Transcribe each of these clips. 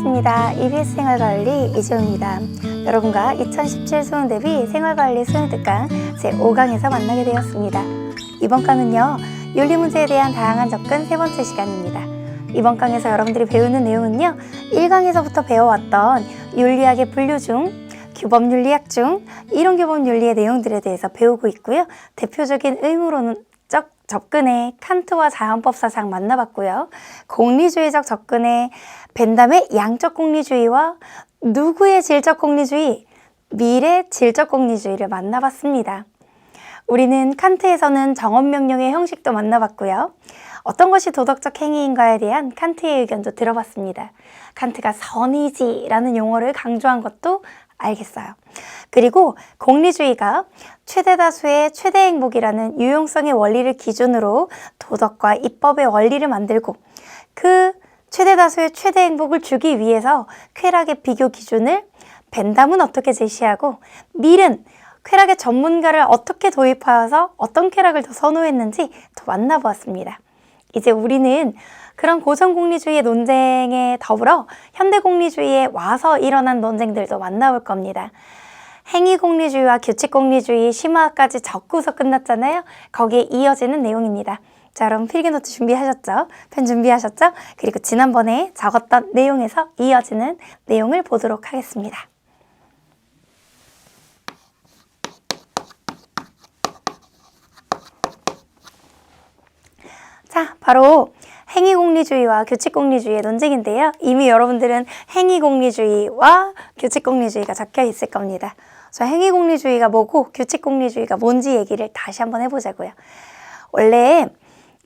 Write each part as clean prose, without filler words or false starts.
반갑습니다. EBS 생활관리 이지호입니다. 여러분과 2017 수능대비 생활관리 수능특강 제5강에서 만나게 되었습니다. 이번 강은요, 윤리문제에 대한 다양한 접근 세 번째 시간입니다. 이번 강에서 여러분들이 배우는 내용은요, 1강에서부터 배워왔던 윤리학의 분류 중, 규범윤리학 중 이론규범윤리의 내용들에 대해서 배우고 있고요. 대표적인 의무론적 접근의 칸트와 자연법 사상 만나봤고요. 공리주의적 접근의 벤담의 양적 공리주의와 누구의 질적 공리주의, 밀의 질적 공리주의를 만나봤습니다. 우리는 칸트에서는 정언명령의 형식도 만나봤고요. 어떤 것이 도덕적 행위인가에 대한 칸트의 의견도 들어봤습니다. 칸트가 선의지라는 용어를 강조한 것도 알겠어요. 그리고 공리주의가 최대다수의 최대 행복이라는 유용성의 원리를 기준으로 도덕과 입법의 원리를 만들고 그 최대다수의 최대 행복을 주기 위해서 쾌락의 비교 기준을 벤담은 어떻게 제시하고 밀은 쾌락의 전문가를 어떻게 도입하여서 어떤 쾌락을 더 선호했는지 더 만나보았습니다. 이제 우리는 그런 고전공리주의의 논쟁에 더불어 현대공리주의에 와서 일어난 논쟁들도 만나볼 겁니다. 행위공리주의와 규칙공리주의, 심화까지 적고서 끝났잖아요. 거기에 이어지는 내용입니다. 자, 여러분 필기노트 준비하셨죠? 펜 준비하셨죠? 그리고 지난번에 적었던 내용에서 이어지는 내용을 보도록 하겠습니다. 자, 바로 행위공리주의와 규칙공리주의의 논쟁인데요. 이미 여러분들은 행위공리주의와 규칙공리주의가 적혀 있을 겁니다. 그래서 행위공리주의가 뭐고 규칙공리주의가 뭔지 얘기를 다시 한번 해보자고요. 원래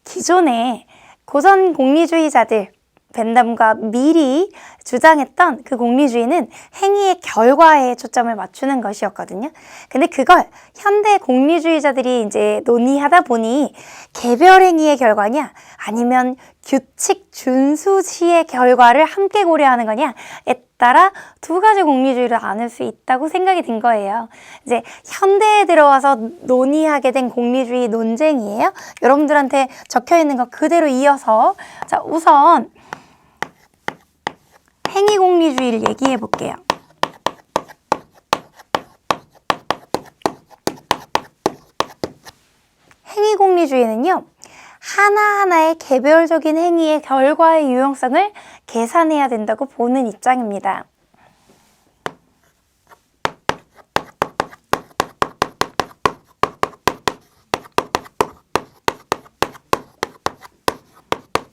기존의 고전 공리주의자들, 벤담과 밀이 주장했던 그 공리주의는 행위의 결과에 초점을 맞추는 것이었거든요. 근데 그걸 현대 공리주의자들이 이제 논의하다 보니 개별 행위의 결과냐 아니면 규칙 준수시의 결과를 함께 고려하는 거냐에 따라 두 가지 공리주의를 나눌 수 있다고 생각이 든 거예요. 이제 현대에 들어와서 논의하게 된 공리주의 논쟁이에요. 여러분들한테 적혀 있는 거 그대로 이어서 자, 우선 행위공리주의를 얘기해 볼게요. 행위공리주의는요, 하나하나의 개별적인 행위의 결과의 유용성을 계산해야 된다고 보는 입장입니다.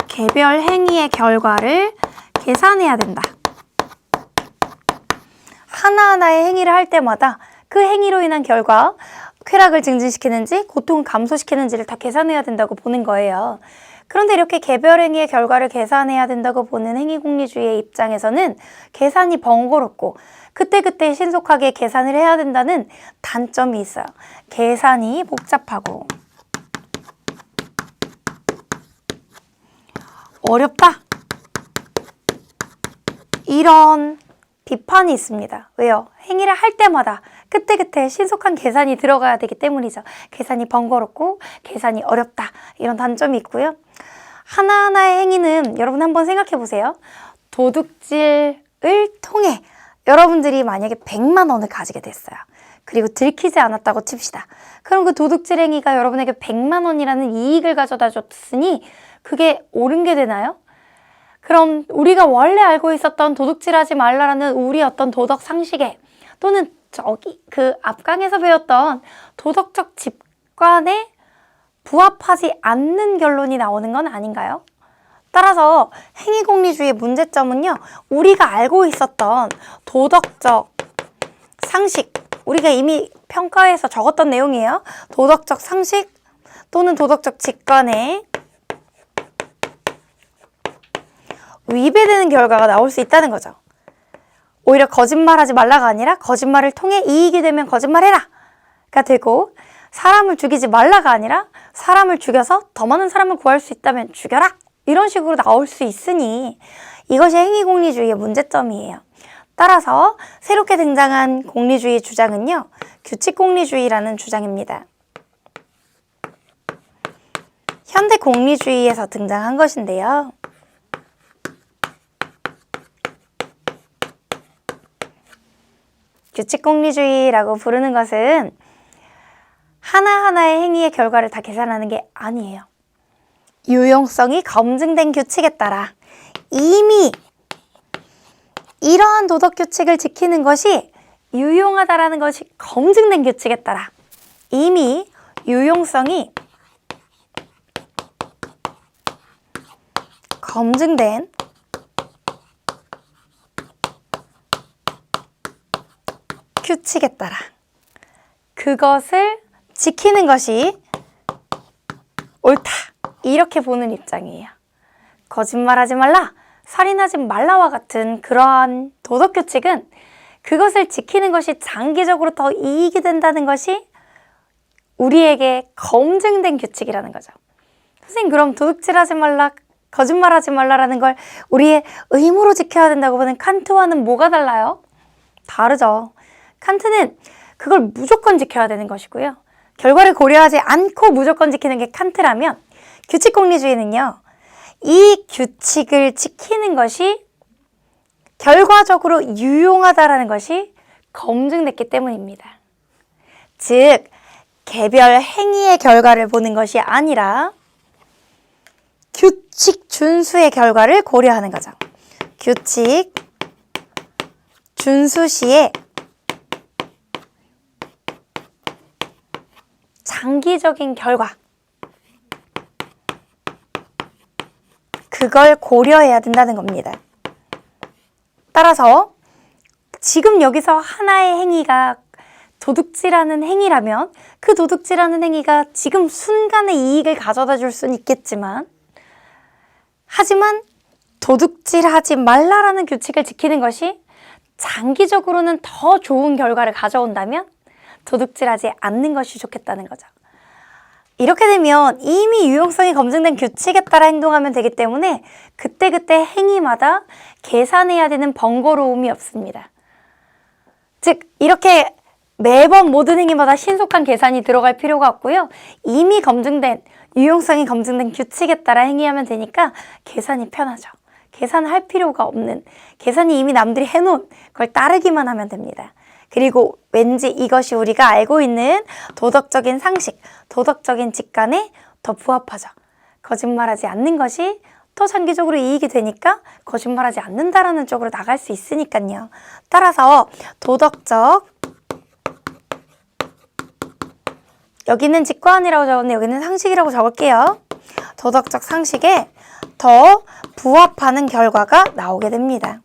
개별 행위의 결과를 계산해야 된다. 하나하나의 행위를 할 때마다 그 행위로 인한 결과, 쾌락을 증진시키는지 고통을 감소시키는지를 다 계산해야 된다고 보는 거예요. 그런데 이렇게 개별 행위의 결과를 계산해야 된다고 보는 행위공리주의의 입장에서는 계산이 번거롭고 그때그때 신속하게 계산을 해야 된다는 단점이 있어요. 계산이 복잡하고 어렵다. 이런 비판이 있습니다. 왜요? 행위를 할 때마다 그때그때 신속한 계산이 들어가야 되기 때문이죠. 계산이 번거롭고 계산이 어렵다. 이런 단점이 있고요. 하나하나의 행위는 여러분 한번 생각해 보세요. 도둑질을 통해 여러분들이 만약에 100만 원을 가지게 됐어요. 그리고 들키지 않았다고 칩시다. 그럼 그 도둑질 행위가 여러분에게 100만 원이라는 이익을 가져다 줬으니 그게 옳은 게 되나요? 그럼 우리가 원래 알고 있었던 도둑질하지 말라라는 우리 어떤 도덕 상식에 또는 저기 그 앞강에서 배웠던 도덕적 직관에 부합하지 않는 결론이 나오는 건 아닌가요? 따라서 행위공리주의의 문제점은요, 우리가 알고 있었던 도덕적 상식, 우리가 이미 평가에서 적었던 내용이에요. 도덕적 상식 또는 도덕적 직관에 위배되는 결과가 나올 수 있다는 거죠. 오히려 거짓말하지 말라가 아니라 거짓말을 통해 이익이 되면 거짓말해라 가 되고, 사람을 죽이지 말라가 아니라 사람을 죽여서 더 많은 사람을 구할 수 있다면 죽여라, 이런 식으로 나올 수 있으니 이것이 행위공리주의의 문제점이에요. 따라서 새롭게 등장한 공리주의 주장은요, 규칙공리주의라는 주장입니다. 현대 공리주의에서 등장한 것인데요. 규칙공리주의라고 부르는 것은 하나하나의 행위의 결과를 다 계산하는 게 아니에요. 유용성이 검증된 규칙에 따라 이미 이러한 도덕 규칙을 지키는 것이 유용하다라는 것이 검증된 규칙에 따라 이미 유용성이 검증된 규칙에 따라 그것을 지키는 것이 옳다, 이렇게 보는 입장이에요. 거짓말하지 말라, 살인하지 말라와 같은 그러한 도덕 규칙은 그것을 지키는 것이 장기적으로 더 이익이 된다는 것이 우리에게 검증된 규칙이라는 거죠. 선생님, 그럼 도둑질하지 말라, 거짓말하지 말라라는 걸 우리의 의무로 지켜야 된다고 보는 칸트와는 뭐가 달라요? 다르죠. 칸트는 그걸 무조건 지켜야 되는 것이고요. 결과를 고려하지 않고 무조건 지키는 게 칸트라면, 규칙공리주의는요, 이 규칙을 지키는 것이 결과적으로 유용하다라는 것이 검증됐기 때문입니다. 즉, 개별 행위의 결과를 보는 것이 아니라 규칙 준수의 결과를 고려하는 거죠. 규칙 준수 시에 장기적인 결과, 그걸 고려해야 된다는 겁니다. 따라서 지금 여기서 하나의 행위가 도둑질하는 행위라면 그 도둑질하는 행위가 지금 순간의 이익을 가져다 줄 수는 있겠지만, 하지만 도둑질하지 말라라는 규칙을 지키는 것이 장기적으로는 더 좋은 결과를 가져온다면 도둑질하지 않는 것이 좋겠다는 거죠. 이렇게 되면 이미 유용성이 검증된 규칙에 따라 행동하면 되기 때문에 그때그때 행위마다 계산해야 되는 번거로움이 없습니다. 즉, 이렇게 매번 모든 행위마다 신속한 계산이 들어갈 필요가 없고요. 이미 검증된, 유용성이 검증된 규칙에 따라 행위하면 되니까 계산이 편하죠. 계산할 필요가 없는, 계산이 이미 남들이 해놓은 걸 따르기만 하면 됩니다. 그리고 왠지 이것이 우리가 알고 있는 도덕적인 상식, 도덕적인 직관에 더 부합하죠. 거짓말하지 않는 것이 더 장기적으로 이익이 되니까 거짓말하지 않는다라는 쪽으로 나갈 수 있으니까요. 따라서 도덕적, 여기는 직관이라고 적었는데 여기는 상식이라고 적을게요. 도덕적 상식에 더 부합하는 결과가 나오게 됩니다.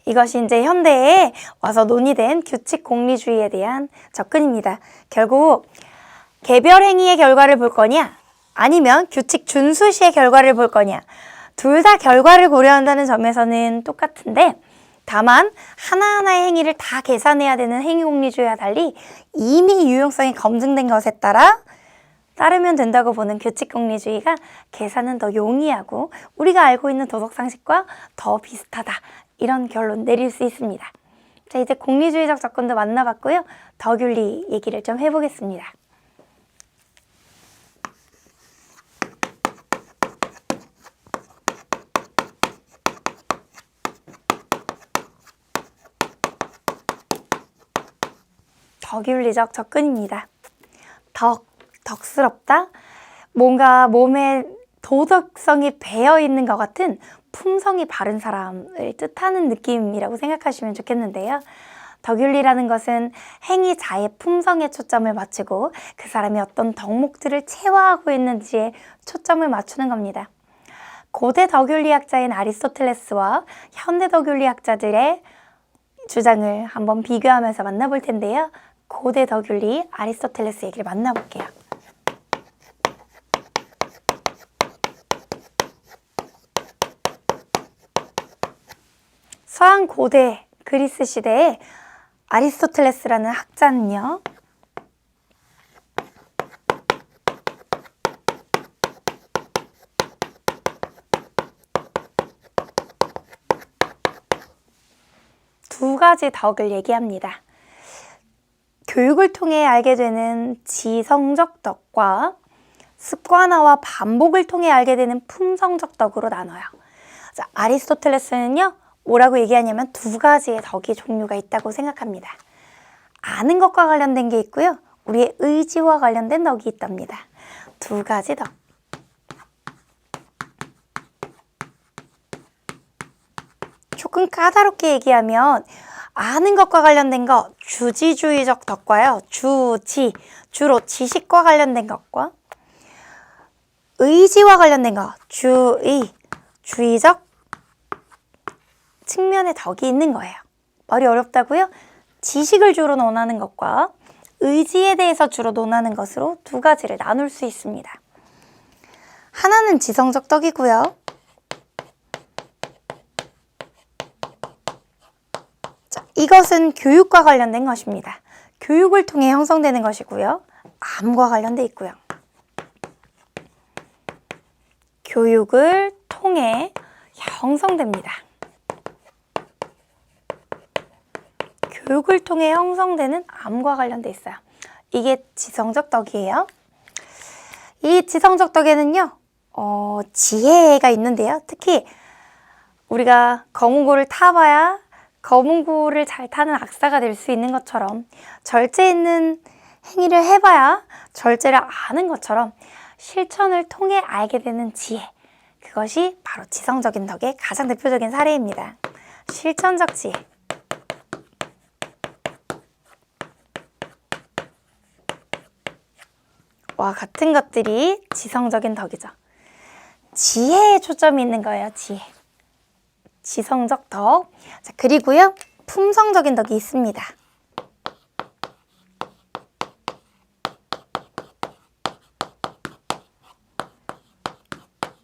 이것이 이제 현대에 와서 논의된 규칙 공리주의에 대한 접근입니다. 결국 개별 행위의 결과를 볼 거냐, 아니면 규칙 준수 시의 결과를 볼 거냐, 둘 다 결과를 고려한다는 점에서는 똑같은데, 다만 하나하나의 행위를 다 계산해야 되는 행위 공리주의와 달리 이미 유용성이 검증된 것에 따르면 된다고 보는 규칙 공리주의가 계산은 더 용이하고 우리가 알고 있는 도덕 상식과 더 비슷하다, 이런 결론 내릴 수 있습니다. 자, 이제 공리주의적 접근도 만나봤고요. 덕윤리 얘기를 좀 해보겠습니다. 덕윤리적 접근입니다. 덕스럽다? 뭔가 몸에 도덕성이 배어있는 것 같은 품성이 바른 사람을 뜻하는 느낌이라고 생각하시면 좋겠는데요. 덕윤리라는 것은 행위자의 품성에 초점을 맞추고 그 사람이 어떤 덕목들을 체화하고 있는지에 초점을 맞추는 겁니다. 고대 덕윤리학자인 아리스토텔레스와 현대 덕윤리학자들의 주장을 한번 비교하면서 만나볼 텐데요. 고대 덕윤리 아리스토텔레스 얘기를 만나볼게요. 서양 고대 그리스 시대에 아리스토텔레스라는 학자는요, 두 가지 덕을 얘기합니다. 교육을 통해 알게 되는 지성적 덕과 습관화와 반복을 통해 알게 되는 품성적 덕으로 나눠요. 자, 아리스토텔레스는요, 뭐라고 얘기하냐면 두 가지의 덕이 종류가 있다고 생각합니다. 아는 것과 관련된 게 있고요. 우리의 의지와 관련된 덕이 있답니다. 두 가지 덕. 조금 까다롭게 얘기하면 아는 것과 관련된 거 주지주의적 덕과요. 주로 지식과 관련된 것과 의지와 관련된 거 주의적 측면의 덕이 있는 거예요. 말이 어렵다고요? 지식을 주로 논하는 것과 의지에 대해서 주로 논하는 것으로 두 가지를 나눌 수 있습니다. 하나는 지성적 덕이고요. 자, 이것은 교육과 관련된 것입니다. 교육을 통해 형성되는 것이고요. 암과 관련돼 있고요. 교육을 통해 형성됩니다. 교육을 통해 형성되는 암과 관련돼 있어요. 이게 지성적 덕이에요. 이 지성적 덕에는요, 지혜가 있는데요. 특히 우리가 거문고를 타봐야 거문고를 잘 타는 악사가 될 수 있는 것처럼 절제 있는 행위를 해봐야 절제를 아는 것처럼 실천을 통해 알게 되는 지혜. 그것이 바로 지성적인 덕의 가장 대표적인 사례입니다. 실천적 지혜. 와 같은 것들이 지성적인 덕이죠. 지혜에 초점이 있는 거예요. 지혜. 지성적 덕. 자, 그리고요. 품성적인 덕이 있습니다.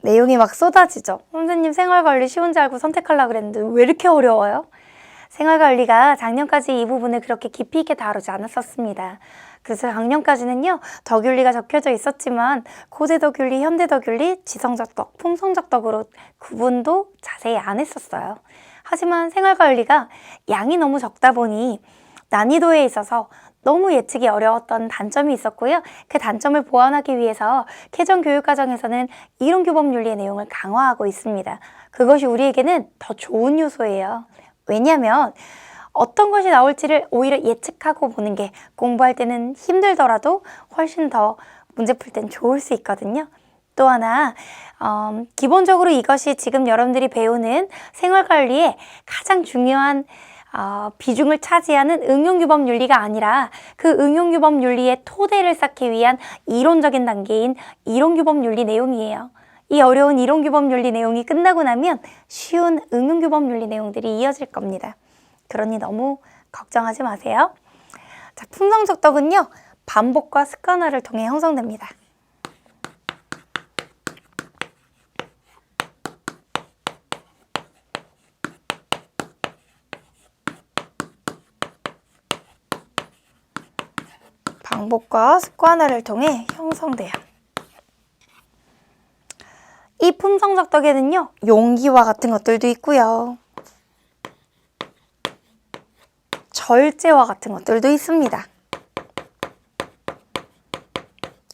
내용이 막 쏟아지죠. 선생님 생활관리 쉬운 줄 알고 선택하려고 그랬는데 왜 이렇게 어려워요? 생활관리가 작년까지 이 부분을 그렇게 깊이 있게 다루지 않았었습니다. 그래서 작년까지는요. 덕윤리가 적혀져 있었지만 고대덕윤리, 현대덕윤리, 지성적 덕, 품성적 덕으로 구분도 자세히 안 했었어요. 하지만 생활관리가 양이 너무 적다 보니 난이도에 있어서 너무 예측이 어려웠던 단점이 있었고요. 그 단점을 보완하기 위해서 개정 교육과정에서는 이론규범윤리의 내용을 강화하고 있습니다. 그것이 우리에게는 더 좋은 요소예요. 왜냐하면 어떤 것이 나올지를 오히려 예측하고 보는 게 공부할 때는 힘들더라도 훨씬 더 문제 풀 땐 좋을 수 있거든요. 또 하나 기본적으로 이것이 지금 여러분들이 배우는 생활관리의 가장 중요한 비중을 차지하는 응용규범윤리가 아니라 그 응용규범윤리의 토대를 쌓기 위한 이론적인 단계인 이론규범윤리 내용이에요. 이 어려운 이론규범윤리 내용이 끝나고 나면 쉬운 응용규범윤리 내용들이 이어질 겁니다. 그러니 너무 걱정하지 마세요. 자, 품성적 덕은요. 반복과 습관화를 통해 형성됩니다. 반복과 습관화를 통해 형성돼요. 이 품성적 덕에는요. 용기와 같은 것들도 있고요. 절제와 같은 것들도 있습니다.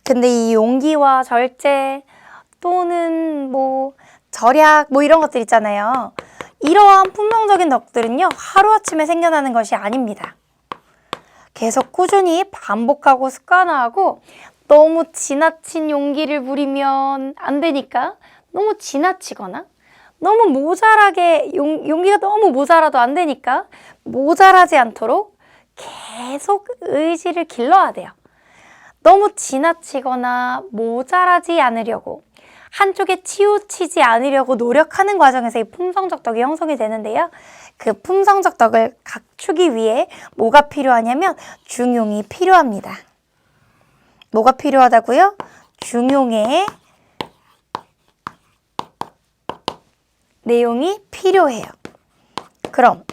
근데 이 용기와 절제 또는 절약 이런 것들 있잖아요. 이러한 품성적인 덕들은요. 하루아침에 생겨나는 것이 아닙니다. 계속 꾸준히 반복하고 습관화하고 너무 지나친 용기를 부리면 안 되니까 너무 지나치거나 너무 모자라게 용기가 너무 모자라도 안 되니까 모자라지 않도록 계속 의지를 길러야 돼요. 너무 지나치거나 모자라지 않으려고 한쪽에 치우치지 않으려고 노력하는 과정에서 이 품성적 덕이 형성이 되는데요. 그 품성적 덕을 갖추기 위해 뭐가 필요하냐면 중용이 필요합니다. 뭐가 필요하다고요? 중용의 내용이 필요해요. 그럼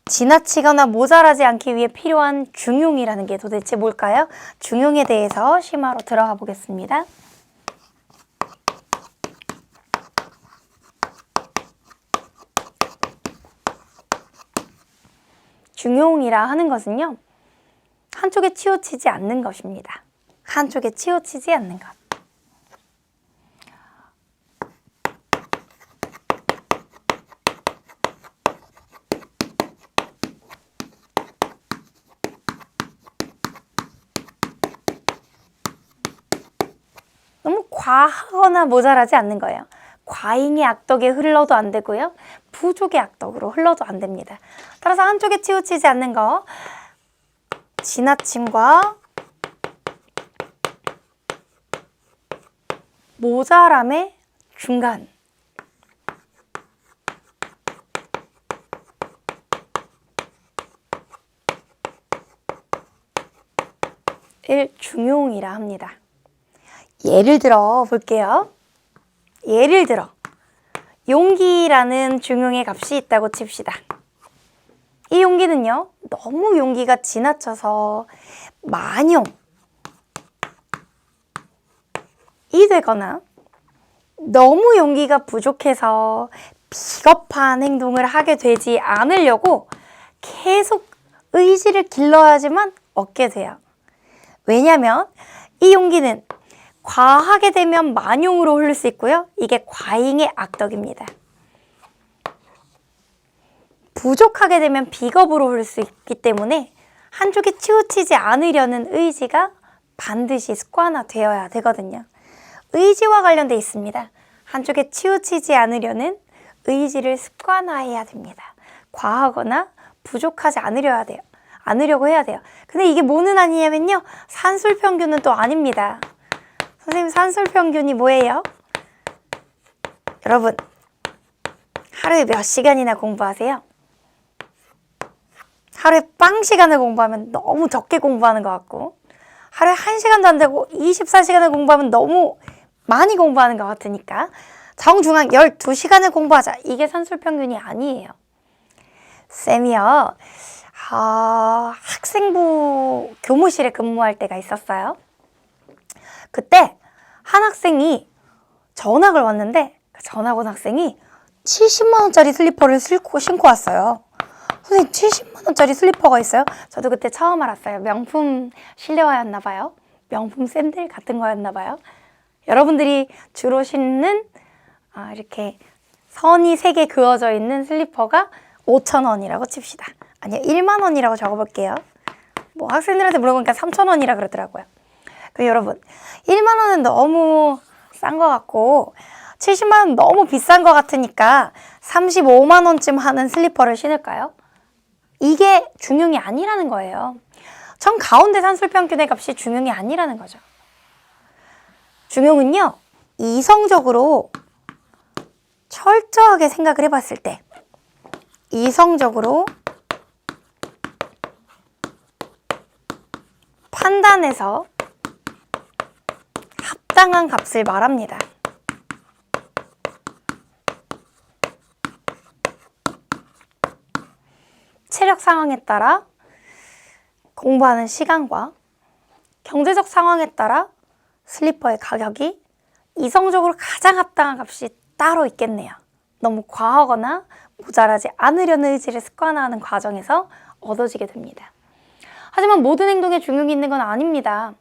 지나치거나 모자라지 않기 위해 필요한 중용이라는 게 도대체 뭘까요? 중용에 대해서 심화로 들어가 보겠습니다. 중용이라 하는 것은요. 한쪽에 치우치지 않는 것입니다. 한쪽에 치우치지 않는 것. 과하거나 모자라지 않는 거예요. 과잉의 악덕에 흘러도 안 되고요. 부족의 악덕으로 흘러도 안 됩니다. 따라서 한쪽에 치우치지 않는 거, 지나침과 모자람의 중간. 을 중용이라 합니다. 예를 들어 볼게요. 예를 들어 용기라는 중용의 값이 있다고 칩시다. 이 용기는요, 너무 용기가 지나쳐서 만용이 되거나 너무 용기가 부족해서 비겁한 행동을 하게 되지 않으려고 계속 의지를 길러야지만 얻게 돼요. 왜냐하면 이 용기는 과하게 되면 만용으로 흐를 수 있고요. 이게 과잉의 악덕입니다. 부족하게 되면 비겁으로 흐를 수 있기 때문에 한쪽에 치우치지 않으려는 의지가 반드시 습관화되어야 되거든요. 의지와 관련돼 있습니다. 한쪽에 치우치지 않으려는 의지를 습관화해야 됩니다. 과하거나 부족하지 않으려고 해야 돼요. 근데 이게 뭐는 아니냐면요, 산술평균은 또 아닙니다. 선생님, 산술평균이 뭐예요? 여러분, 하루에 몇 시간이나 공부하세요? 하루에 빵 시간을 공부하면 너무 적게 공부하는 것 같고, 하루에 1시간도 안 되고 24시간을 공부하면 너무 많이 공부하는 것 같으니까 정중앙 12시간을 공부하자. 이게 산술평균이 아니에요. 쌤이요, 학생부 교무실에 근무할 때가 있었어요. 그때 한 학생이 전학을 왔는데, 전학 온 학생이 70만 원짜리 슬리퍼를 신고 왔어요. 선생님, 70만 원짜리 슬리퍼가 있어요? 저도 그때 처음 알았어요. 명품 실내화였나 봐요. 명품 샌들 같은 거였나 봐요. 여러분들이 주로 신는 이렇게 선이 3개 그어져 있는 슬리퍼가 5,000원이라고 칩시다. 아니요, 1만 원이라고 적어볼게요. 뭐 학생들한테 물어보니까 3,000원이라 그러더라고요. 그럼 여러분, 1만 원은 너무 싼 것 같고 70만 원 너무 비싼 것 같으니까 35만 원쯤 하는 슬리퍼를 신을까요? 이게 중용이 아니라는 거예요. 정 가운데 산술평균의 값이 중용이 아니라는 거죠. 중용은요, 이성적으로 철저하게 생각을 해봤을 때, 이성적으로 판단해서 합당한 값을 말합니다. 체력 상황에 따라 공부하는 시간과 경제적 상황에 따라 슬리퍼의 가격이 이성적으로 가장 합당한 값이 따로 있겠네요. 너무 과하거나 모자라지 않으려는 의지를 습관화하는 과정에서 얻어지게 됩니다. 하지만 모든 행동에 중용이 있는 건 아닙니다.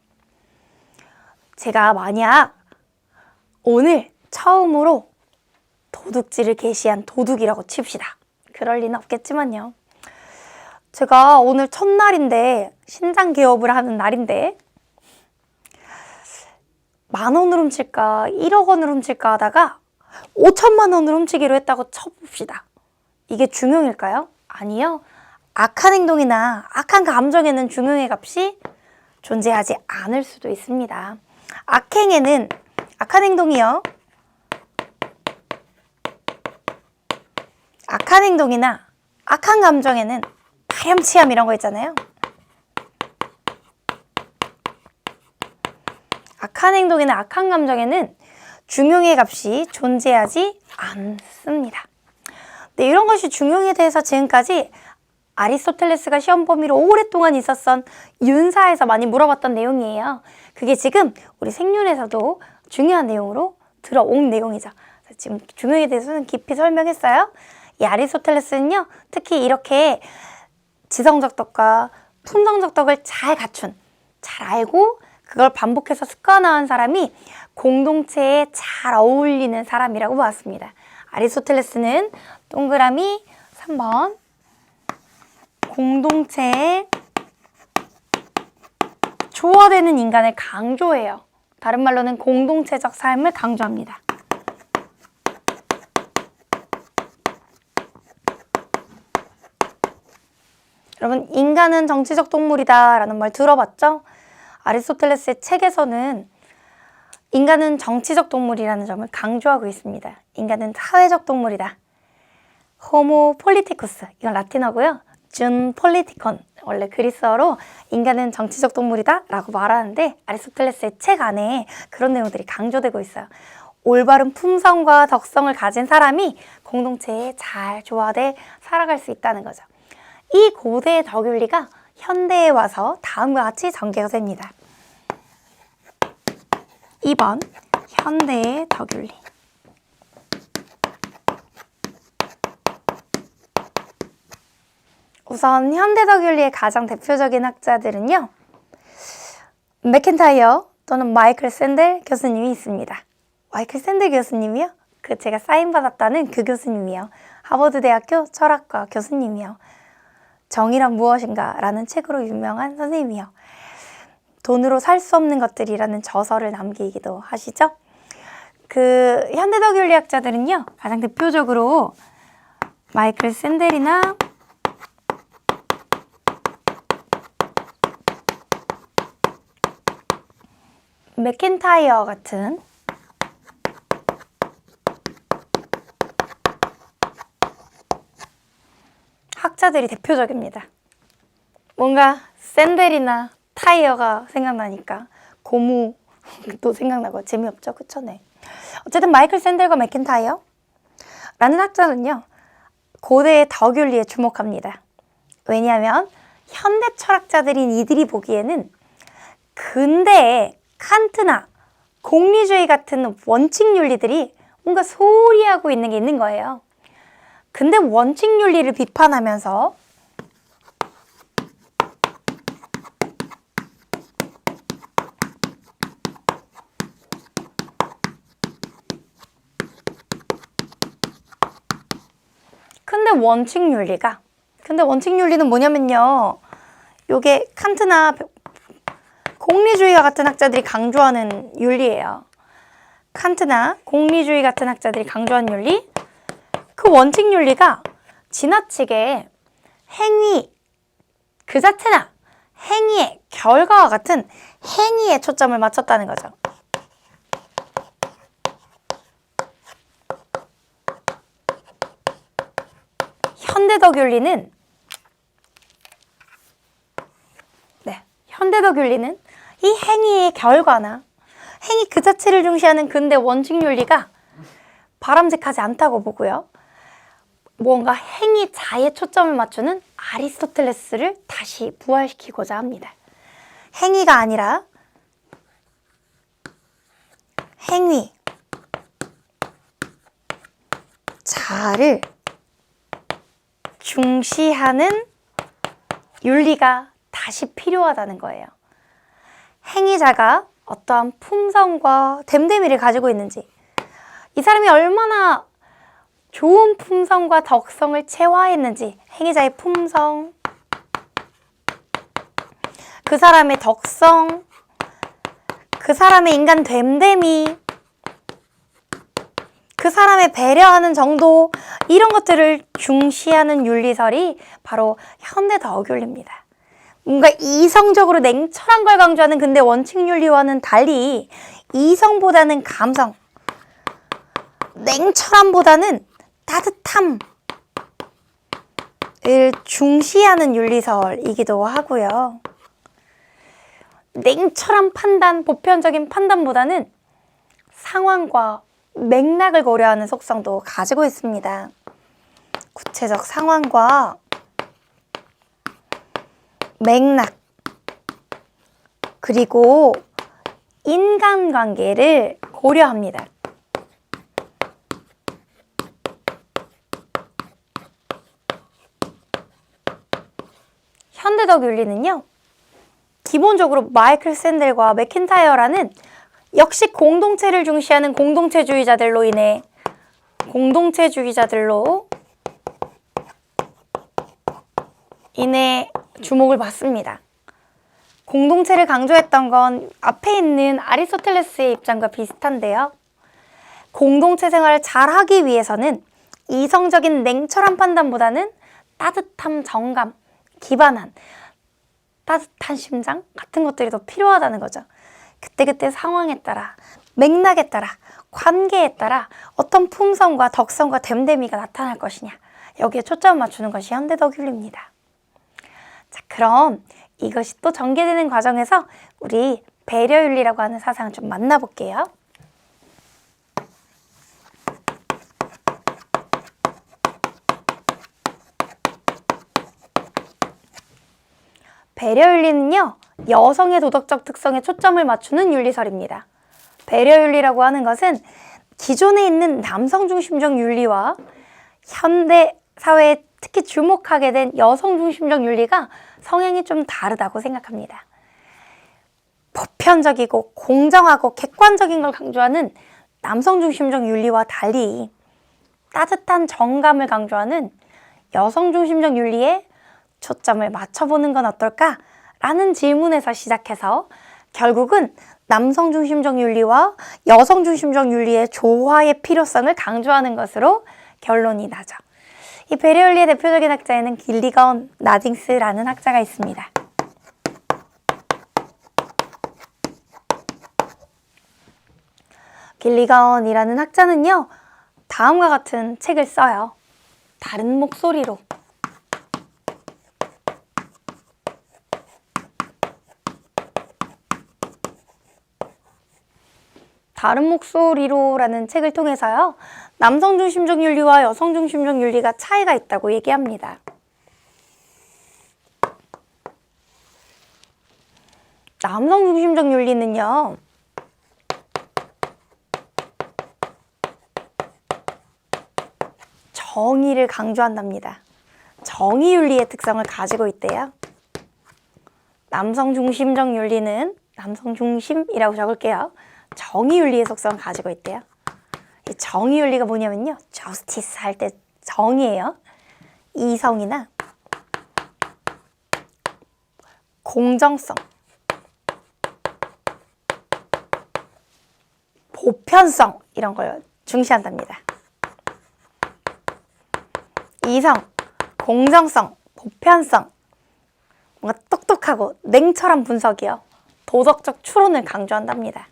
제가 만약 오늘 처음으로 도둑질을 개시한 도둑이라고 칩시다. 그럴 리는 없겠지만요. 제가 오늘 첫날인데, 신장 개업을 하는 날인데 10,000원을 훔칠까 1억 원을 훔칠까 하다가 5천만 원을 훔치기로 했다고 쳐봅시다. 이게 중용일까요? 아니요. 악한 행동이나 악한 감정에는 중용의 값이 존재하지 않을 수도 있습니다. 악한 행동이요, 악한 행동이나 악한 감정에는 파렴치함 이런 거 있잖아요. 악한 행동이나 악한 감정에는 중용의 값이 존재하지 않습니다. 네, 이런 것이 중용에 대해서 지금까지 아리스토텔레스가 시험 범위로 오랫동안 있었던 윤사에서 많이 물어봤던 내용이에요. 그게 지금 우리 생윤에서도 중요한 내용으로 들어온 내용이죠. 지금 중용에 대해서는 깊이 설명했어요. 이 아리스토텔레스는요, 특히 이렇게 지성적 덕과 품성적 덕을 잘 갖춘, 잘 알고 그걸 반복해서 습관화한 사람이 공동체에 잘 어울리는 사람이라고 보았습니다. 아리스토텔레스는 동그라미 3번, 공동체에 조화되는 인간을 강조해요. 다른 말로는 공동체적 삶을 강조합니다. 여러분, 인간은 정치적 동물이다 라는 말 들어봤죠? 아리스토텔레스의 책에서는 인간은 정치적 동물이라는 점을 강조하고 있습니다. 인간은 사회적 동물이다. 호모 폴리티쿠스, 이건 라틴어고요. 준 폴리티콘, 원래 그리스어로 인간은 정치적 동물이다 라고 말하는데 아리스토텔레스의 책 안에 그런 내용들이 강조되고 있어요. 올바른 품성과 덕성을 가진 사람이 공동체에 잘 조화돼 살아갈 수 있다는 거죠. 이 고대의 덕윤리가 현대에 와서 다음과 같이 전개가 됩니다. 2번, 현대의 덕윤리. 우선 현대 덕윤리의 가장 대표적인 학자들은요, 맥킨타이어 또는 마이클 샌델 교수님이 있습니다. 마이클 샌델 교수님이요? 제가 사인받았다는 그 교수님이요. 하버드대학교 철학과 교수님이요. 정의란 무엇인가? 라는 책으로 유명한 선생님이요. 돈으로 살 수 없는 것들이라는 저서를 남기기도 하시죠. 현대덕윤리학자들은요, 가장 대표적으로 마이클 샌델이나 맥킨타이어 같은 학자들이 대표적입니다. 뭔가 샌델이나 타이어가 생각나니까 고무도 생각나고 재미없죠? 그쵸? 네. 어쨌든 마이클 샌델과 맥킨타이어 라는 학자는요, 고대의 덕윤리에 주목합니다. 왜냐하면 현대 철학자들인 이들이 보기에는 근대의 칸트나 공리주의 같은 원칙 윤리들이 뭔가 소홀히 하고 있는 게 있는 거예요. 근데 원칙 윤리를 비판하면서 근데 원칙 윤리는 뭐냐면요, 요게 칸트나 공리주의와 같은 학자들이 강조하는 윤리예요. 칸트나 공리주의 같은 학자들이 강조한 윤리, 그 원칙 윤리가 지나치게 행위 그 자체나 행위의 결과와 같은 행위에 초점을 맞췄다는 거죠. 현대적 윤리는 이 행위의 결과나 행위 그 자체를 중시하는 근대 원칙 윤리가 바람직하지 않다고 보고요. 뭔가 행위 자에 초점을 맞추는 아리스토텔레스를 다시 부활시키고자 합니다. 행위가 아니라 행위 자를 중시하는 윤리가 다시 필요하다는 거예요. 행위자가 어떠한 품성과 됨됨이를 가지고 있는지, 이 사람이 얼마나 좋은 품성과 덕성을 체화했는지, 행위자의 품성, 그 사람의 덕성, 그 사람의 인간 됨됨이, 그 사람의 배려하는 정도, 이런 것들을 중시하는 윤리설이 바로 현대 덕윤리입니다. 뭔가 이성적으로 냉철한 걸 강조하는 근대 원칙 윤리와는 달리 이성보다는 감성, 냉철함보다는 따뜻함을 중시하는 윤리설이기도 하고요. 냉철한 판단, 보편적인 판단보다는 상황과 맥락을 고려하는 속성도 가지고 있습니다. 구체적 상황과 맥락, 그리고 인간관계를 고려합니다. 현대적 윤리는요, 기본적으로 마이클 샌델과 맥킨타이어라는 역시 공동체를 중시하는 공동체주의자들로 인해 주목을 받습니다. 공동체를 강조했던 건 앞에 있는 아리스토텔레스의 입장과 비슷한데요. 공동체 생활을 잘하기 위해서는 이성적인 냉철한 판단보다는 따뜻함, 정감, 기반한 따뜻한 심장 같은 것들이 더 필요하다는 거죠. 그때그때 상황에 따라, 맥락에 따라, 관계에 따라 어떤 품성과 덕성과 됨됨이가 나타날 것이냐, 여기에 초점을 맞추는 것이 현대덕윤리입니다. 자, 그럼 이것이 또 전개되는 과정에서 우리 배려윤리라고 하는 사상을 좀 만나볼게요. 배려윤리는요, 여성의 도덕적 특성에 초점을 맞추는 윤리설입니다. 배려윤리라고 하는 것은 기존에 있는 남성 중심적 윤리와 현대 사회에 특히 주목하게 된 여성 중심적 윤리가 성향이 좀 다르다고 생각합니다. 보편적이고 공정하고 객관적인 걸 강조하는 남성 중심적 윤리와 달리 따뜻한 정감을 강조하는 여성 중심적 윤리에 초점을 맞춰보는 건 어떨까? 라는 질문에서 시작해서 결국은 남성 중심적 윤리와 여성 중심적 윤리의 조화의 필요성을 강조하는 것으로 결론이 나죠. 이 배려윤리의 대표적인 학자에는 길리건 나징스라는 학자가 있습니다. 길리건이라는 학자는요, 다음과 같은 책을 써요. 다른 목소리로. 다른 목소리로라는 책을 통해서요, 남성 중심적 윤리와 여성 중심적 윤리가 차이가 있다고 얘기합니다. 남성 중심적 윤리는요, 정의를 강조한답니다. 정의윤리의 특성을 가지고 있대요. 남성 중심적 윤리는 남성 중심이라고 적을게요. 정의윤리의 속성을 가지고 있대요. 이 정의윤리가 뭐냐면요, justice 할 때 정의예요. 이성이나 공정성, 보편성 이런 걸 중시한답니다. 이성, 공정성, 보편성, 뭔가 똑똑하고 냉철한 분석이요. 도덕적 추론을 강조한답니다.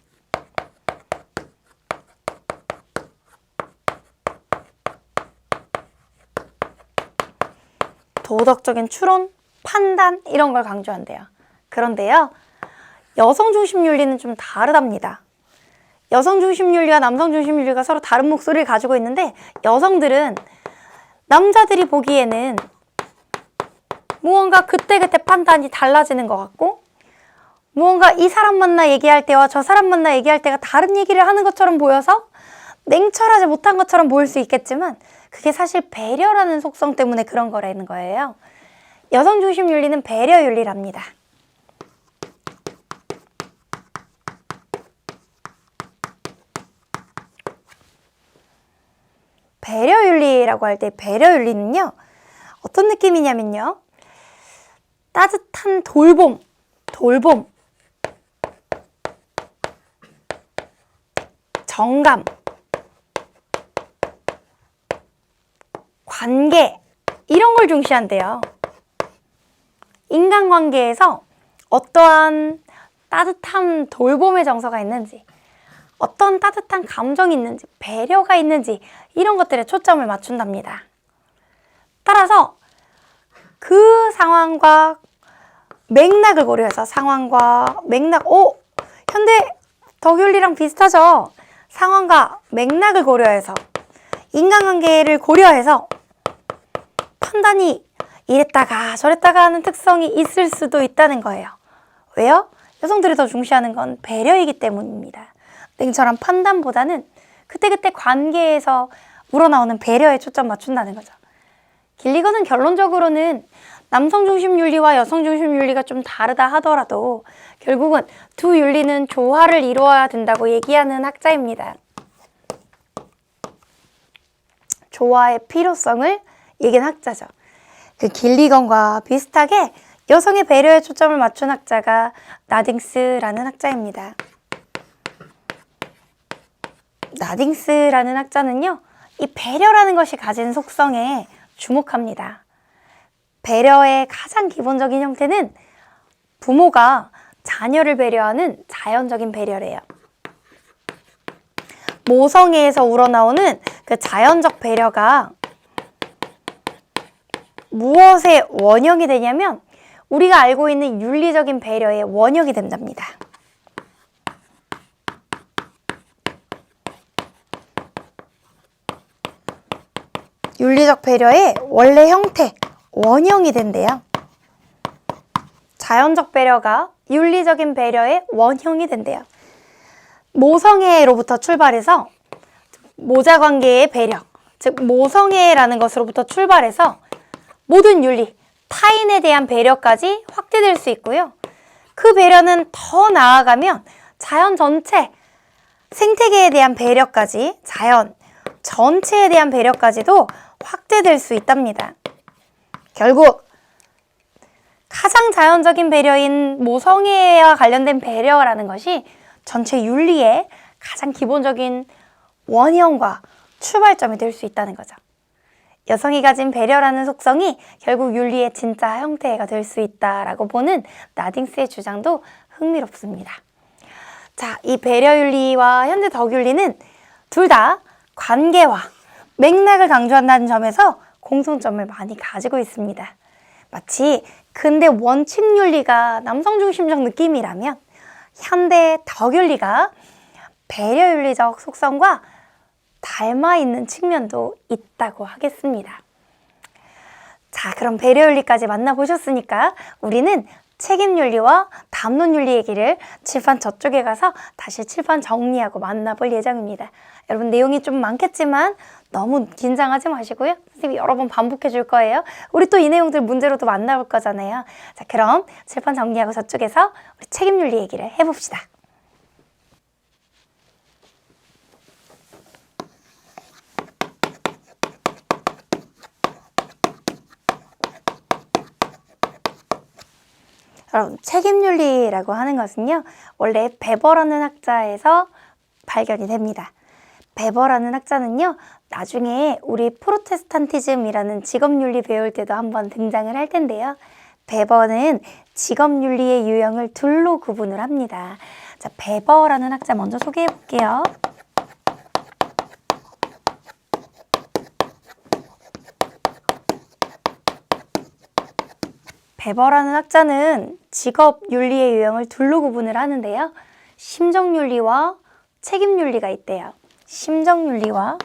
도덕적인 추론, 판단 이런 걸 강조한대요. 그런데요, 여성 중심 윤리는 좀 다르답니다. 여성 중심 윤리와 남성 중심 윤리가 서로 다른 목소리를 가지고 있는데, 여성들은 남자들이 보기에는 무언가 그때그때 판단이 달라지는 것 같고, 무언가 이 사람 만나 얘기할 때와 저 사람 만나 얘기할 때가 다른 얘기를 하는 것처럼 보여서 냉철하지 못한 것처럼 보일 수 있겠지만, 그게 사실 배려라는 속성 때문에 그런 거라는 거예요. 여성 중심 윤리는 배려 윤리랍니다. 배려 윤리라고 할 때 배려 윤리는요, 어떤 느낌이냐면요, 따뜻한 돌봄, 정감, 관계 이런 걸 중시한대요. 인간관계에서 어떠한 따뜻한 돌봄의 정서가 있는지, 어떤 따뜻한 감정이 있는지, 배려가 있는지 이런 것들에 초점을 맞춘답니다. 따라서 그 상황과 맥락을 고려해서 현대 덕윤리랑 비슷하죠? 상황과 맥락을 고려해서 인간관계를 고려해서 판단이 이랬다가 저랬다가 하는 특성이 있을 수도 있다는 거예요. 왜요? 여성들이 더 중시하는 건 배려이기 때문입니다. 냉철한 판단보다는 그때그때 관계에서 우러나오는 배려에 초점 맞춘다는 거죠. 길리건은 결론적으로는 남성 중심 윤리와 여성 중심 윤리가 좀 다르다 하더라도 결국은 두 윤리는 조화를 이루어야 된다고 얘기하는 학자입니다. 조화의 필요성을 얘기한 학자죠. 그 길리건과 비슷하게 여성의 배려에 초점을 맞춘 학자가 나딩스라는 학자입니다. 나딩스라는 학자는요, 이 배려라는 것이 가진 속성에 주목합니다. 배려의 가장 기본적인 형태는 부모가 자녀를 배려하는 자연적인 배려래요. 모성애에서 우러나오는 그 자연적 배려가 무엇의 원형이 되냐면 우리가 알고 있는 윤리적인 배려의 원형이 된답니다. 윤리적 배려의 원래 형태, 원형이 된대요. 자연적 배려가 윤리적인 배려의 원형이 된대요. 모성애로부터 출발해서 모자관계의 배려, 즉 모성애라는 것으로부터 출발해서 모든 윤리, 타인에 대한 배려까지 확대될 수 있고요. 그 배려는 더 나아가면 자연 전체, 생태계에 대한 배려까지, 자연 전체에 대한 배려까지도 확대될 수 있답니다. 결국 가장 자연적인 배려인 모성애와 관련된 배려라는 것이 전체 윤리의 가장 기본적인 원형과 출발점이 될 수 있다는 거죠. 여성이 가진 배려라는 속성이 결국 윤리의 진짜 형태가 될 수 있다라고 보는 나딩스의 주장도 흥미롭습니다. 자, 이 배려윤리와 현대 덕윤리는 둘 다 관계와 맥락을 강조한다는 점에서 공통점을 많이 가지고 있습니다. 마치 근대 원칙윤리가 남성중심적 느낌이라면 현대 덕윤리가 배려윤리적 속성과 닮아있는 측면도 있다고 하겠습니다. 자, 그럼 배려윤리까지 만나보셨으니까 우리는 책임윤리와 담론윤리 얘기를 칠판 저쪽에 가서 다시 칠판 정리하고 만나볼 예정입니다. 여러분 내용이 좀 많겠지만 너무 긴장하지 마시고요. 선생님이 여러 번 반복해 줄 거예요. 우리 또 이 내용들 문제로도 만나볼 거잖아요. 자, 그럼 칠판 정리하고 저쪽에서 우리 책임윤리 얘기를 해봅시다. 여러분, 책임윤리라고 하는 것은요, 원래 베버라는 학자에서 발견이 됩니다. 베버라는 학자는요, 나중에 우리 프로테스탄티즘이라는 직업윤리 배울 때도 한번 등장을 할 텐데요. 베버는 직업윤리의 유형을 둘로 구분을 합니다. 자, 베버라는 학자 먼저 소개해 볼게요. 베버라는 학자는 직업윤리의 유형을 둘로 구분을 하는데요. 심정윤리와 책임윤리가 있대요. 심정윤리와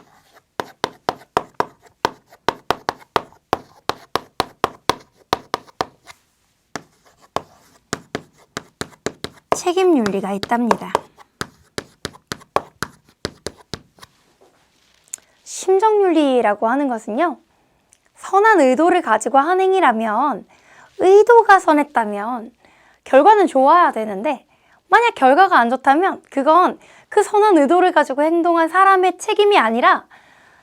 책임윤리가 있답니다. 심정윤리라고 하는 것은요, 선한 의도를 가지고 한 행위라면 의도가 선했다면 결과는 좋아야 되는데 만약 결과가 안 좋다면 그건 그 선한 의도를 가지고 행동한 사람의 책임이 아니라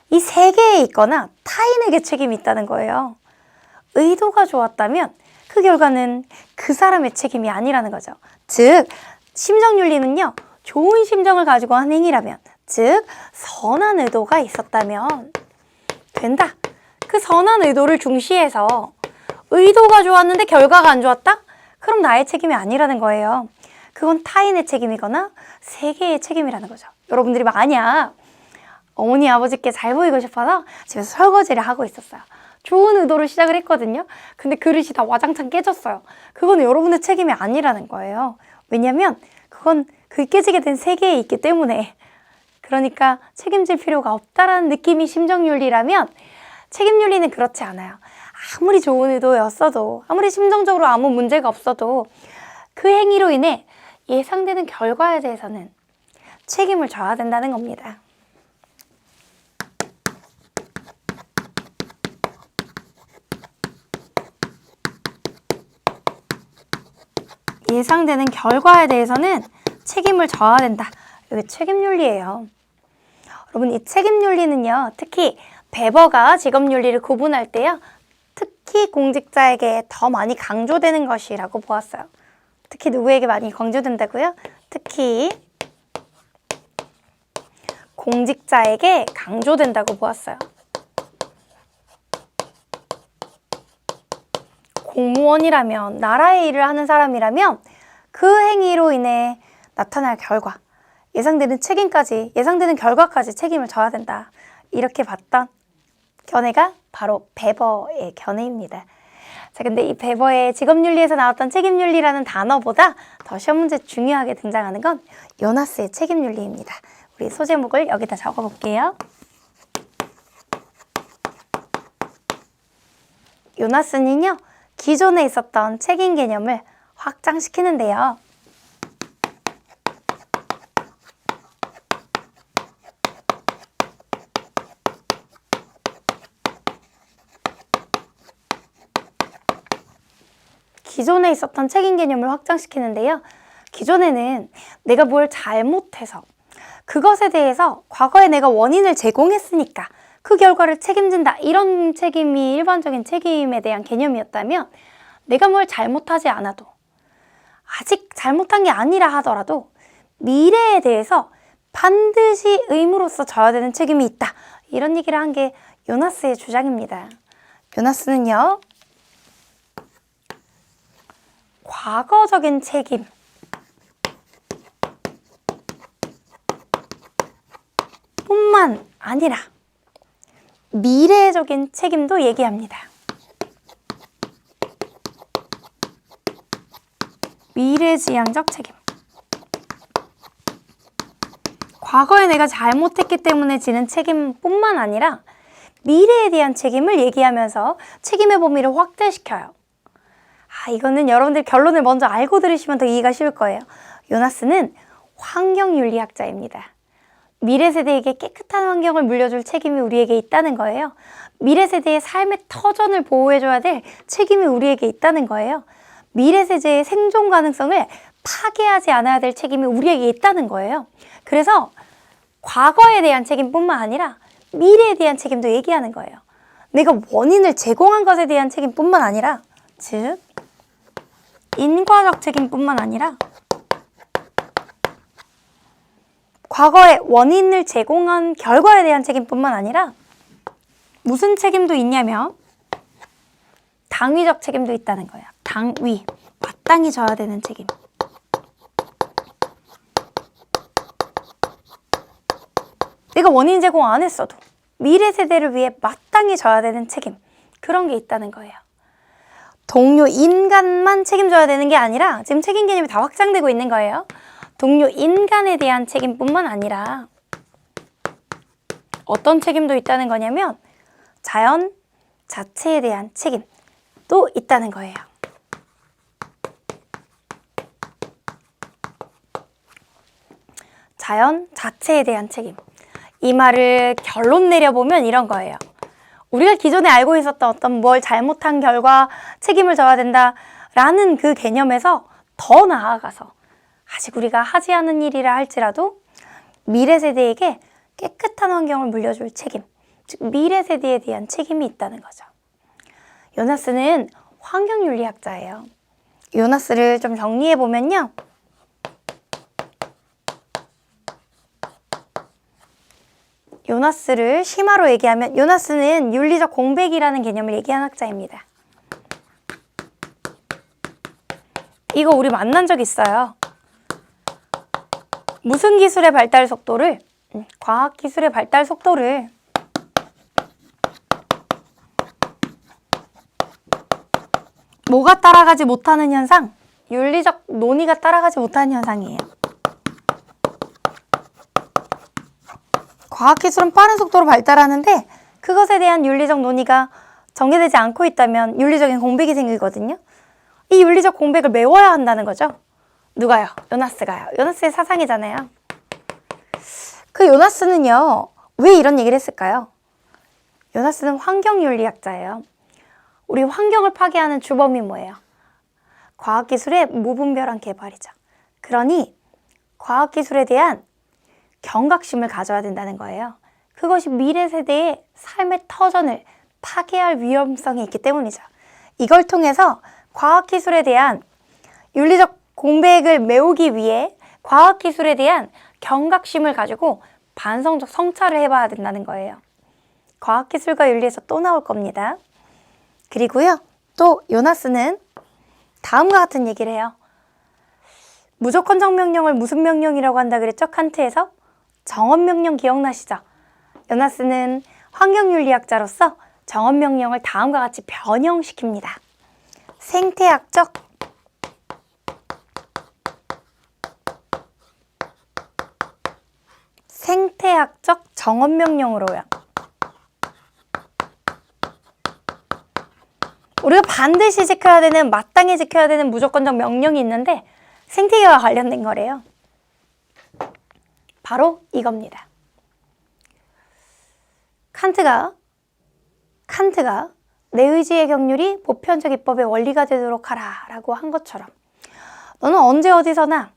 이 세계에 있거나 타인에게 책임이 있다는 거예요. 의도가 좋았다면 그 결과는 그 사람의 책임이 아니라는 거죠. 즉, 심정윤리는요, 좋은 심정을 가지고 한 행위라면, 즉 선한 의도가 있었다면 된다. 그 선한 의도를 중시해서 의도가 좋았는데 결과가 안 좋았다? 그럼 나의 책임이 아니라는 거예요. 그건 타인의 책임이거나 세계의 책임이라는 거죠. 여러분들이 만약 어머니 아버지께 잘 보이고 싶어서 집에서 설거지를 하고 있었어요. 좋은 의도로 시작을 했거든요. 근데 그릇이 다 와장창 깨졌어요. 그건 여러분의 책임이 아니라는 거예요. 왜냐면 그건 그 깨지게 된 세계에 있기 때문에. 그러니까 책임질 필요가 없다라는 느낌이 심정윤리라면 책임윤리는 그렇지 않아요. 아무리 좋은 의도였어도, 아무리 심정적으로 아무 문제가 없어도 그 행위로 인해 예상되는 결과에 대해서는 책임을 져야 된다는 겁니다. 예상되는 결과에 대해서는 책임을 져야 된다. 이게 책임윤리예요. 여러분, 이 책임윤리는요, 특히 베버가 직업윤리를 구분할 때요, 특히 공직자에게 더 많이 강조되는 것이라고 보았어요. 특히 누구에게 많이 강조된다고요? 특히 공직자에게 강조된다고 보았어요. 공무원이라면, 나라의 일을 하는 사람이라면 그 행위로 인해 나타날 결과, 예상되는 책임까지, 예상되는 결과까지 책임을 져야 된다. 이렇게 봤던 견해가 바로 베버의 견해입니다. 자, 근데 이 베버의 직업윤리에서 나왔던 책임윤리라는 단어보다 더 시험 문제 중요하게 등장하는 건 요나스의 책임윤리입니다. 우리 소제목을 여기다 적어볼게요. 요나스는요, 기존에 있었던 책임 개념을 확장시키는데요. 기존에 있었던 책임 개념을 확장시키는데요. 기존에는 내가 뭘 잘못해서 그것에 대해서 과거에 내가 원인을 제공했으니까 그 결과를 책임진다. 이런 책임이 일반적인 책임에 대한 개념이었다면 내가 뭘 잘못하지 않아도 아직 잘못한 게 아니라 하더라도 미래에 대해서 반드시 의무로서 져야 되는 책임이 있다. 이런 얘기를 한 게 요나스의 주장입니다. 요나스는요, 과거적인 책임, 뿐만 아니라 미래적인 책임도 얘기합니다. 미래지향적 책임. 과거에 내가 잘못했기 때문에 지는 책임뿐만 아니라 미래에 대한 책임을 얘기하면서 책임의 범위를 확대시켜요. 이거는 여러분들 결론을 먼저 알고 들으시면 더 이해가 쉬울 거예요. 요나스는 환경윤리학자입니다. 미래 세대에게 깨끗한 환경을 물려줄 책임이 우리에게 있다는 거예요. 미래 세대의 삶의 터전을 보호해줘야 될 책임이 우리에게 있다는 거예요. 미래 세대의 생존 가능성을 파괴하지 않아야 될 책임이 우리에게 있다는 거예요. 그래서 과거에 대한 책임뿐만 아니라 미래에 대한 책임도 얘기하는 거예요. 내가 원인을 제공한 것에 대한 책임뿐만 아니라, 즉 인과적 책임뿐만 아니라 과거에 원인을 제공한 결과에 대한 책임뿐만 아니라 무슨 책임도 있냐면 당위적 책임도 있다는 거예요. 당위, 마땅히 져야 되는 책임. 내가 원인 제공 안 했어도 미래 세대를 위해 마땅히 져야 되는 책임, 그런 게 있다는 거예요. 동료 인간만 책임져야 되는 게 아니라 지금 책임 개념이 다 확장되고 있는 거예요. 동료 인간에 대한 책임뿐만 아니라 어떤 책임도 있다는 거냐면 자연 자체에 대한 책임도 있다는 거예요. 자연 자체에 대한 책임. 이 말을 결론 내려보면 이런 거예요. 우리가 기존에 알고 있었던 어떤 뭘 잘못한 결과 책임을 져야 된다라는 그 개념에서 더 나아가서 아직 우리가 하지 않은 일이라 할지라도 미래 세대에게 깨끗한 환경을 물려줄 책임, 즉 미래 세대에 대한 책임이 있다는 거죠. 요나스는 환경윤리학자예요. 요나스를 좀 정리해보면요. 요나스를 심화로 얘기하면 요나스는 윤리적 공백이라는 개념을 얘기한 학자입니다. 이거 우리 만난 적 있어요. 무슨 기술의 발달 속도를, 과학기술의 발달 속도를 뭐가 따라가지 못하는 현상? 윤리적 논의가 따라가지 못하는 현상이에요. 과학기술은 빠른 속도로 발달하는데 그것에 대한 윤리적 논의가 전개되지 않고 있다면 윤리적인 공백이 생기거든요. 이 윤리적 공백을 메워야 한다는 거죠. 누가요? 요나스가요. 요나스의 사상이잖아요. 그 요나스는요, 왜 이런 얘기를 했을까요? 요나스는 환경윤리학자예요. 우리 환경을 파괴하는 주범이 뭐예요? 과학기술의 무분별한 개발이죠. 그러니 과학기술에 대한 경각심을 가져야 된다는 거예요. 그것이 미래 세대의 삶의 터전을 파괴할 위험성이 있기 때문이죠. 이걸 통해서 과학기술에 대한 윤리적 공백을 메우기 위해 과학기술에 대한 경각심을 가지고 반성적 성찰을 해봐야 된다는 거예요. 과학기술과 윤리에서 또 나올 겁니다. 그리고요, 또 요나스는 다음과 같은 얘기를 해요. 무조건적 명령을 무슨 명령이라고 한다 그랬죠? 칸트에서 정언명령 기억나시죠? 요나스는 환경윤리학자로서 정언명령을 다음과 같이 변형시킵니다. 생태학적 정언명령으로요. 우리가 반드시 지켜야 되는, 마땅히 지켜야 되는 무조건적 명령이 있는데 생태계와 관련된 거래요. 바로 이겁니다. 칸트가 내 의지의 경륜이 보편적 입법의 원리가 되도록 하라 라고 한 것처럼 너는 언제 어디서나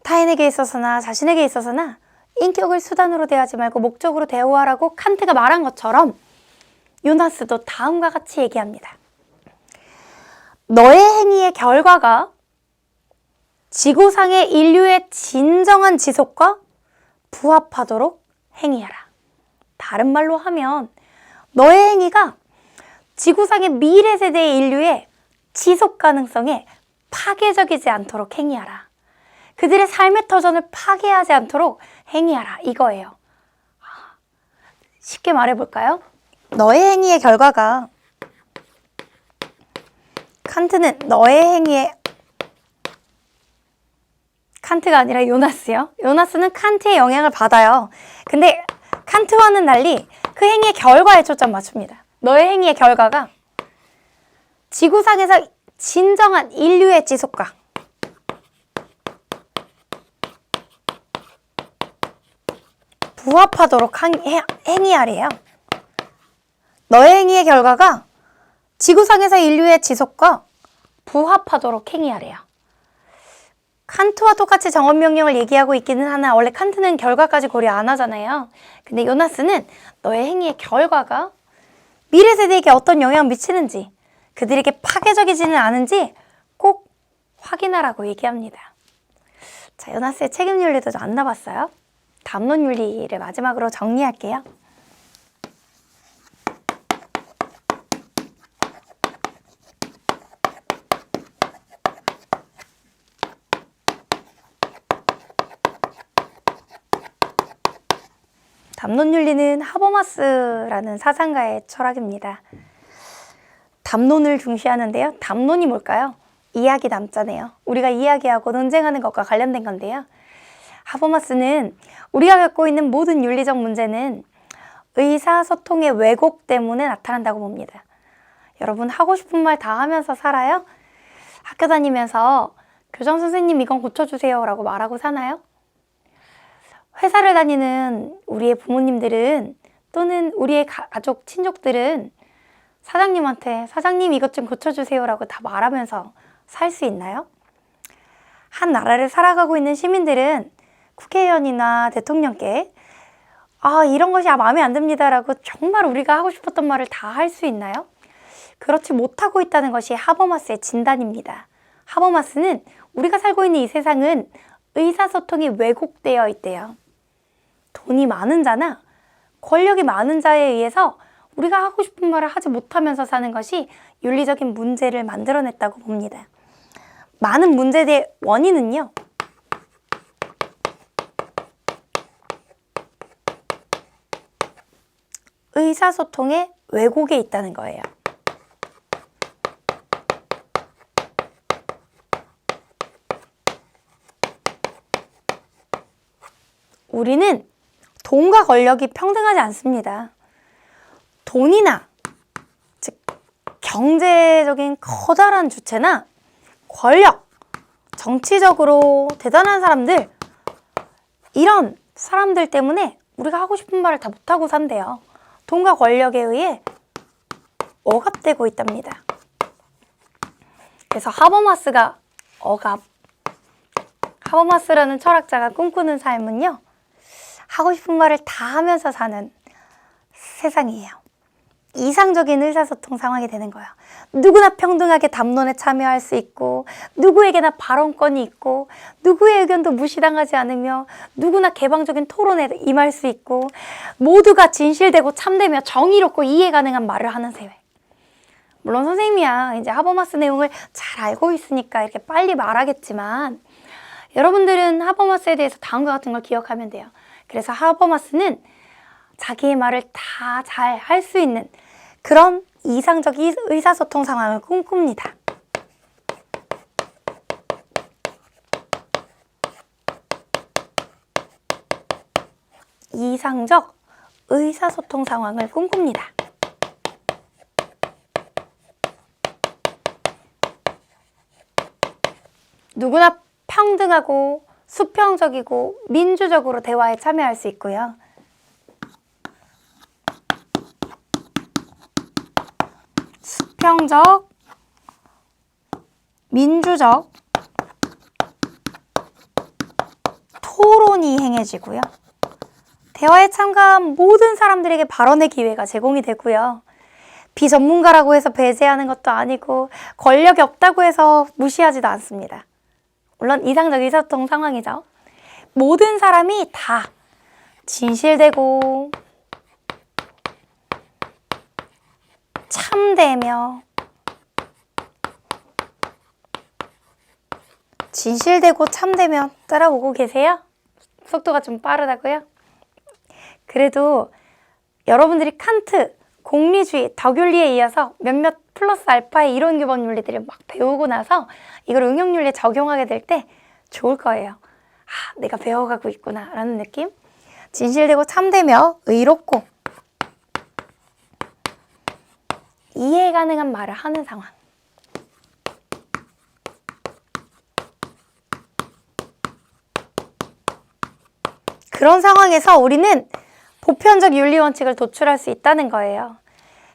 타인에게 있어서나 자신에게 있어서나 인격을 수단으로 대하지 말고 목적으로 대우하라고 칸트가 말한 것처럼 요나스도 다음과 같이 얘기합니다. 너의 행위의 결과가 지구상의 인류의 진정한 지속과 부합하도록 행위하라. 다른 말로 하면 너의 행위가 지구상의 미래 세대의 인류의 지속 가능성에 파괴적이지 않도록 행위하라. 그들의 삶의 터전을 파괴하지 않도록 행위하라. 이거예요. 쉽게 말해볼까요? 너의 행위의 결과가 칸트가 아니라 요나스요. 요나스는 칸트의 영향을 받아요. 근데 칸트와는 달리 그 행위의 결과에 초점 맞춥니다. 너의 행위의 결과가 지구상에서 진정한 인류의 지속과 부합하도록 행위하래요. 너의 행위의 결과가 지구상에서 인류의 지속과 부합하도록 행위하래요. 칸트와 똑같이 정언명령을 얘기하고 있기는 하나 원래 칸트는 결과까지 고려 안 하잖아요. 근데 요나스는 너의 행위의 결과가 미래 세대에게 어떤 영향을 미치는지, 그들에게 파괴적이지는 않은지 꼭 확인하라고 얘기합니다. 자, 요나스의 책임윤리도 좀 안 나봤어요. 담론윤리를 마지막으로 정리할게요. 담론윤리는 하버마스라는 사상가의 철학입니다. 담론을 중시하는데요. 담론이 뭘까요? 이야기 남자네요. 우리가 이야기하고 논쟁하는 것과 관련된 건데요. 하버마스는 우리가 겪고 있는 모든 윤리적 문제는 의사소통의 왜곡 때문에 나타난다고 봅니다. 여러분 하고 싶은 말 다 하면서 살아요? 학교 다니면서 교장 선생님 이건 고쳐주세요 라고 말하고 사나요? 회사를 다니는 우리의 부모님들은 또는 우리의 가족, 친족들은 사장님한테 사장님 이것 좀 고쳐주세요 라고 다 말하면서 살 수 있나요? 한 나라를 살아가고 있는 시민들은 국회의원이나 대통령께 이런 것이 마음에 안 듭니다 라고 정말 우리가 하고 싶었던 말을 다 할 수 있나요? 그렇지 못하고 있다는 것이 하버마스의 진단입니다. 하버마스는 우리가 살고 있는 이 세상은 의사소통이 왜곡되어 있대요. 돈이 많은 자나 권력이 많은 자에 의해서 우리가 하고 싶은 말을 하지 못하면서 사는 것이 윤리적인 문제를 만들어냈다고 봅니다. 많은 문제의 원인은요, 의사소통의 왜곡에 있다는 거예요. 우리는 돈과 권력이 평등하지 않습니다. 돈이나 즉 경제적인 커다란 주체나 권력, 정치적으로 대단한 사람들, 이런 사람들 때문에 우리가 하고 싶은 말을 다 못하고 산대요. 돈과 권력에 의해 억압되고 있답니다. 그래서 하버마스라는 철학자가 꿈꾸는 삶은요, 하고 싶은 말을 다 하면서 사는 세상이에요. 이상적인 의사소통 상황이 되는 거예요. 누구나 평등하게 담론에 참여할 수 있고, 누구에게나 발언권이 있고, 누구의 의견도 무시당하지 않으며, 누구나 개방적인 토론에 임할 수 있고, 모두가 진실되고 참되며 정의롭고 이해 가능한 말을 하는 사회. 물론 선생님이야 이제 하버마스 내용을 잘 알고 있으니까 이렇게 빨리 말하겠지만, 여러분들은 하버마스에 대해서 다음과 같은 걸 기억하면 돼요. 그래서 하버마스는 자기의 말을 다 잘 할 수 있는 그런 이상적 의사소통 상황을 꿈꿉니다. 이상적 의사소통 상황을 꿈꿉니다. 누구나 평등하고 수평적이고 민주적으로 대화에 참여할 수 있고요. 수평적, 민주적 토론이 행해지고요. 대화에 참가한 모든 사람들에게 발언의 기회가 제공이 되고요. 비전문가라고 해서 배제하는 것도 아니고 권력이 없다고 해서 무시하지도 않습니다. 물론 이상적 의사소통 상황이죠. 모든 사람이 다 진실되고 참되며 따라오고 계세요? 속도가 좀 빠르다고요? 그래도 여러분들이 칸트, 공리주의, 덕윤리에 이어서 몇몇 플러스 알파의 이론 규범 윤리들을 막 배우고 나서 이걸 응용윤리에 적용하게 될 때 좋을 거예요. 아, 내가 배워가고 있구나 라는 느낌? 진실되고 참되며 의롭고 이해 가능한 말을 하는 상황. 그런 상황에서 우리는 보편적 윤리 원칙을 도출할 수 있다는 거예요.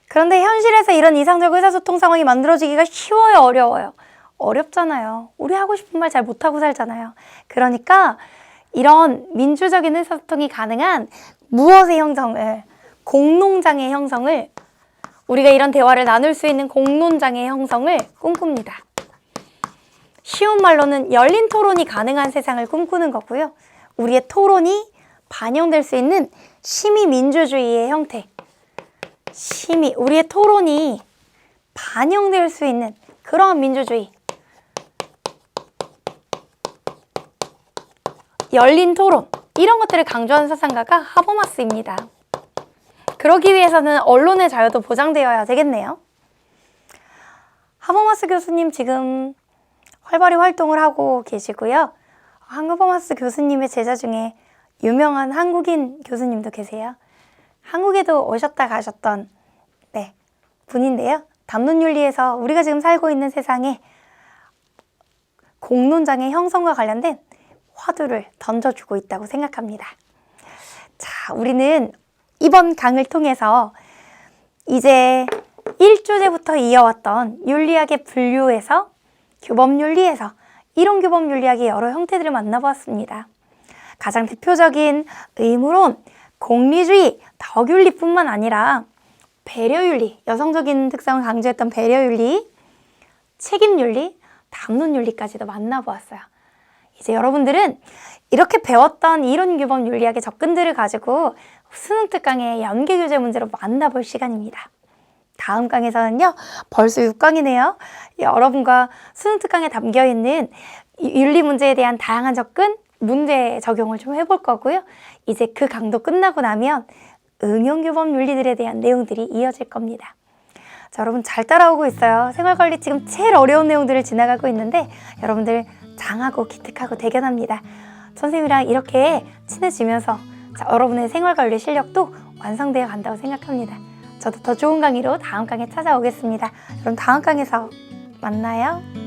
그런데 현실에서 이런 이상적 의사소통 상황이 만들어지기가 쉬워요, 어려워요? 어렵잖아요. 우리 하고 싶은 말 잘 못하고 살잖아요. 그러니까 이런 민주적인 의사소통이 가능한 무엇의 형성을, 공론장의 형성을, 우리가 이런 대화를 나눌 수 있는 공론장의 형성을 꿈꿉니다. 쉬운 말로는 열린 토론이 가능한 세상을 꿈꾸는 거고요. 우리의 토론이 반영될 수 있는 심의 민주주의의 형태, 우리의 토론이 반영될 수 있는 그런 민주주의, 열린 토론, 이런 것들을 강조하는 사상가가 하버마스입니다. 그러기 위해서는 언론의 자유도 보장되어야 되겠네요. 하버마스 교수님 지금 활발히 활동을 하고 계시고요. 하버마스 교수님의 제자 중에 유명한 한국인 교수님도 계세요. 한국에도 오셨다 가셨던 분인데요. 담론윤리에서 우리가 지금 살고 있는 세상에 공론장의 형성과 관련된 화두를 던져주고 있다고 생각합니다. 자, 우리는 이번 강을 통해서 이제 1주제부터 이어왔던 윤리학의 분류에서 규범윤리에서 이론규범윤리학의 여러 형태들을 만나보았습니다. 가장 대표적인 의무론, 공리주의, 덕윤리뿐만 아니라 배려윤리, 여성적인 특성을 강조했던 배려윤리, 책임윤리, 담론윤리까지도 만나보았어요. 이제 여러분들은 이렇게 배웠던 이론규범 윤리학의 접근들을 가지고 수능 특강의 연계교재 문제로 만나볼 시간입니다. 다음 강에서는요, 벌써 6강이네요. 여러분과 수능 특강에 담겨있는 윤리 문제에 대한 다양한 접근, 문제 적용을 좀 해볼 거고요. 이제 그 강도 끝나고 나면 응용규범 윤리들에 대한 내용들이 이어질 겁니다. 자, 여러분 잘 따라오고 있어요. 생활관리 지금 제일 어려운 내용들을 지나가고 있는데 여러분들 장하고 기특하고 대견합니다. 선생님이랑 이렇게 친해지면서 여러분의 생활관리 실력도 완성되어 간다고 생각합니다. 저도 더 좋은 강의로 다음 강에 찾아오겠습니다. 여러분 다음 강에서 만나요.